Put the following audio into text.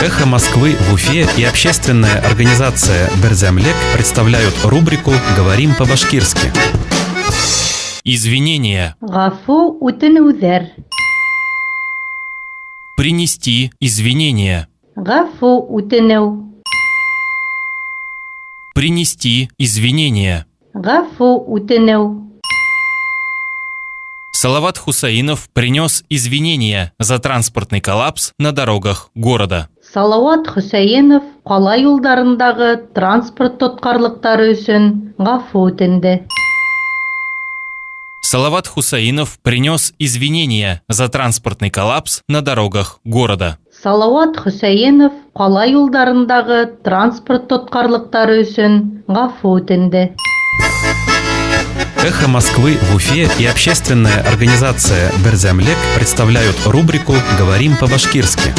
«Эхо Москвы» в Уфе и общественная организация «Берзямлек» представляют рубрику «Говорим по-башкирски». Извинения. Гафу үтенүҙәр. Принести извинения. Гафу үтенеү. Принести извинения. Гафу үтенеү. Салават Хусаинов принес извинения за транспортный коллапс на дорогах города. Салауат Хөсәйенов ҡала юлдарындағы транспорт тотҡарлыҡтары өсөн гафу үтенде. Салават Хусаинов принес извинения за транспортный коллапс на дорогах города. Салауат Хөсәйенов ҡала юлдарындағы транспорт тотҡарлыҡтары өсөн гафу үтенде. «Эхо Москвы» в Уфе и общественная организация «Берзямлек» представляют рубрику «Говорим по-башкирски».